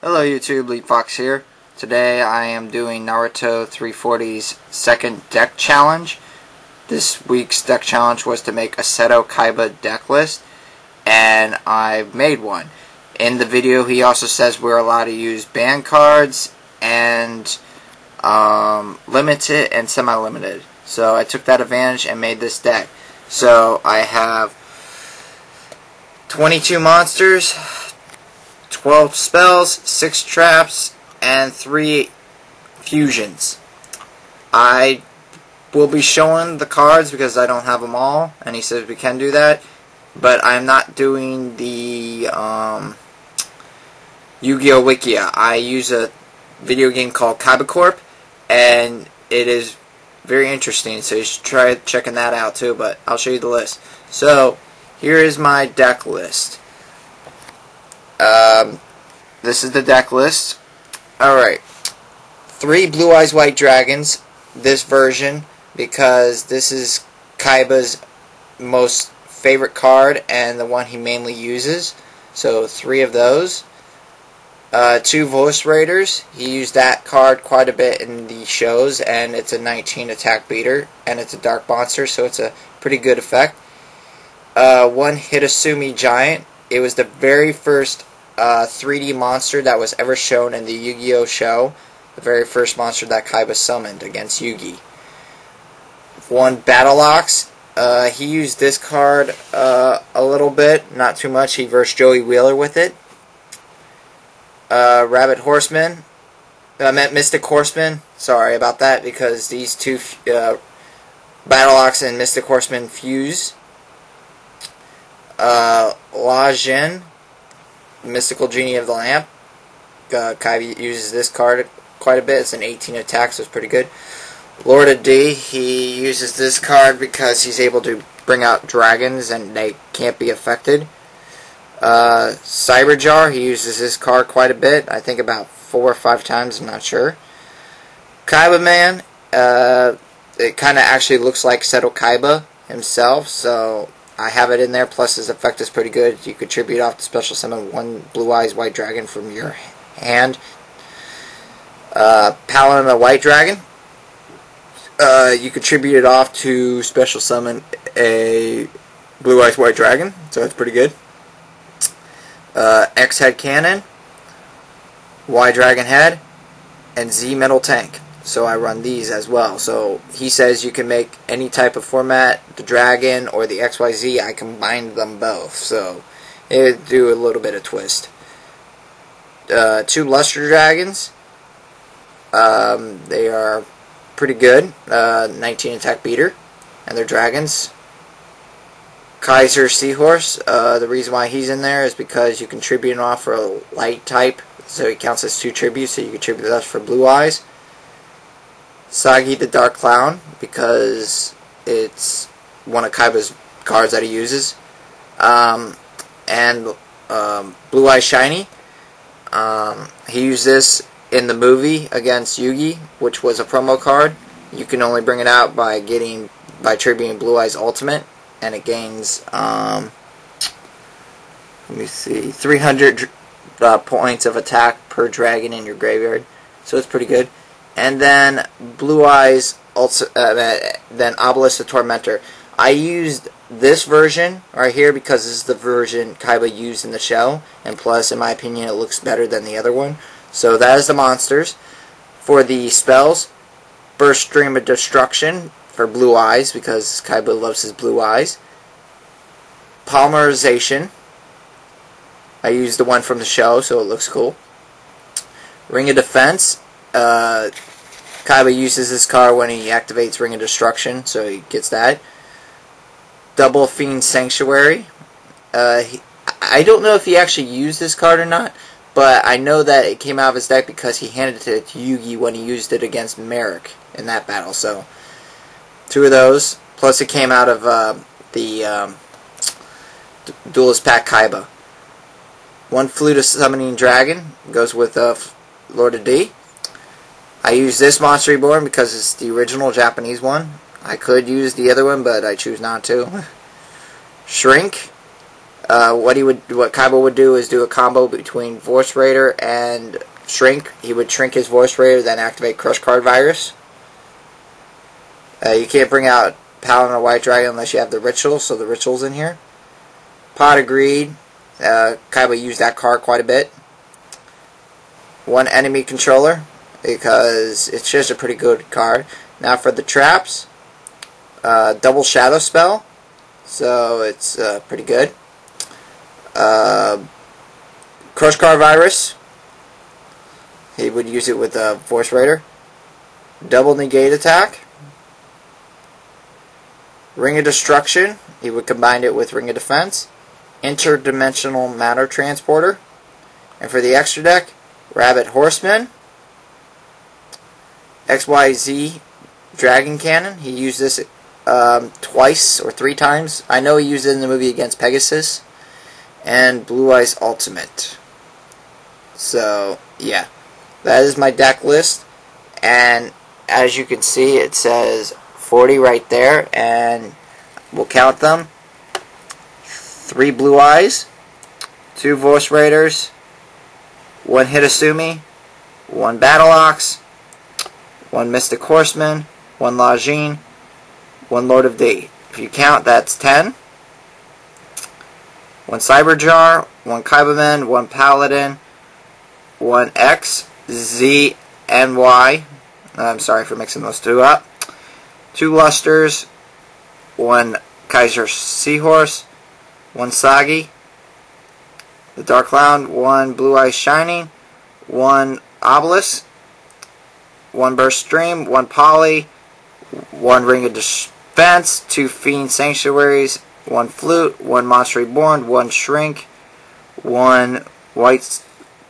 Hello YouTube, Leap Fox here. Today I am doing Naruto 340's second deck challenge. This week's deck challenge was to make a Seto Kaiba deck list, and I made one. In the video he also says we're allowed to use banned cards and limited and semi-limited. So I took that advantage and made this deck. So I have 22 monsters, 12 spells, 6 traps, and 3 fusions. I will be showing the cards because I don't have them all, and he says we can do that, but I'm not doing the Yu-Gi-Oh! Wikia. I use a video game called Kaiba Corp, and it is very interesting, so you should try checking that out too, but I'll show you the list. So, here is my deck list. This is the deck list. Alright. 3 Blue Eyes White Dragons, this version, because this is Kaiba's most favorite card and the one he mainly uses. So 3 of those. 2 Vorse Raiders. He used that card quite a bit in the shows, and it's a 19 attack beater, and it's a dark monster, so it's a pretty good effect. 1 Hitotsu Giant. It was the very first 3D monster that was ever shown in the Yu-Gi-Oh! Show. The very first monster that Kaiba summoned against Yugi. 1 Battle Ox. He used this card a little bit, not too much. He versed Joey Wheeler with it. Raibid Horseman. I meant Mystic Horseman. Sorry about that, because these two Battle Ox and Mystic Horseman fuse. Jinn, Mystical Genie of the Lamp. Kaiba uses this card quite a bit. It's an 18 attack, so it's pretty good. Lord of D, he uses this card because he's able to bring out dragons and they can't be affected. Cyberjar, he uses this card quite a bit. I think about 4 or 5 times, I'm not sure. Kaibaman, it kind of actually looks like Seto Kaiba himself, so I have it in there, plus his effect is pretty good. You contribute off to special summon 1 Blue Eyes White Dragon from your hand. Paladin the White Dragon. You contribute it off to special summon a Blue Eyes White Dragon, so that's pretty good. X Head Cannon, Y Dragon Head, and Z Metal Tank. So I run these as well. So he says you can make any type of format, the Dragon or the XYZ. I combined them both, so it would do a little bit of twist. 2 Luster Dragons. They are pretty good. 19 attack beater, and they're dragons. Kaiser Sea Horse. The reason why he's in there is because you contribute him off for a light type, so he counts as 2 tributes, so you contribute that for Blue Eyes. Saggi the Dark Clown, because it's one of Kaiba's cards that he uses. And Blue Eyes Shiny. He used this in the movie against Yugi, which was a promo card. You can only bring it out by tributing Blue Eyes Ultimate, and it gains let me see, 300 points of attack per dragon in your graveyard, so it's pretty good. And then Blue Eyes, then Obelisk the Tormentor. I used this version right here because this is the version Kaiba used in the show, and plus, in my opinion, it looks better than the other one. So that is the monsters. For the spells, Burst Stream of Destruction for Blue Eyes, because Kaiba loves his blue eyes. Polymerization. I used the one from the show, so it looks cool. Ring of Defense. Kaiba uses this card when he activates Ring of Destruction, so he gets that. Double Fiend Sanctuary. I don't know if he actually used this card or not, but I know that it came out of his deck because he handed it to Yugi when he used it against Merrick in that battle. So, 2 of those. Plus it came out of the Duelist Pack Kaiba. 1 Flute of Summoning Dragon. Goes with Lord of D. I use this monster Reborn because it's the original Japanese one. I could use the other one, but I choose not to. Shrink. What Kaiba would do is do a combo between Vorse Raider and Shrink. He would shrink his Vorse Raider, then activate Crush Card Virus. You can't bring out Paladin or White Dragon unless you have the Ritual, so the Ritual's in here. Pot of Greed. Kaiba used that card quite a bit. One enemy controller, because it's just a pretty good card. Now for the traps, double shadow spell, so it's pretty good. Crush Card Virus, he would use it with Vorse Raider. Double Negate Attack. Ring of Destruction, he would combine it with Ring of Defense. Interdimensional Matter Transporter. And for the extra deck, Raibid Horseman. XYZ Dragon Cannon, he used this twice or 3 times. I know he used it in the movie against Pegasus. And Blue Eyes Ultimate. So, yeah. That is my deck list. And as you can see, it says 40 right there. And we'll count them. 3 Blue Eyes. 2 Vorse Raiders. 1 Hitotsu. 1 Battle Ox. 1 Mystic Horseman. 1 Jinn. 1 Lord of D. If you count, that's 10. 1 Cyberjar, 1 Kaibaman, 1 Paladin, 1 XYZ. I'm sorry for mixing those 2 up. 2 Lusters, 1 Kaiser Sea Horse, 1 Saggi, the Dark Clown, 1 Blue Eyes Shining, 1 Obelisk, 1 Burst Stream, 1 Poly, 1 Ring of Defense, 2 Fiend Sanctuaries, 1 Flute, 1 Monster Reborn, 1 Shrink, 1 White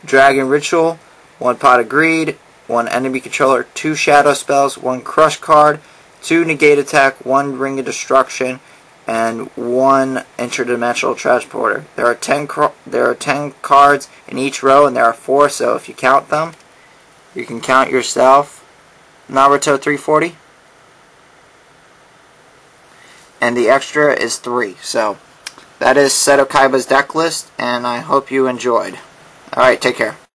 Dragon Ritual, 1 Pot of Greed, 1 Enemy Controller, 2 Shadow Spells, 1 Crush Card, 2 Negate Attack, 1 Ring of Destruction, and 1 Interdimensional Transporter. There are 10 cards in each row, and there are 4, so if you count them, you can count yourself. Naruto 340. And the extra is 3. So that is Seto Kaiba's deck list, and I hope you enjoyed. Alright, take care.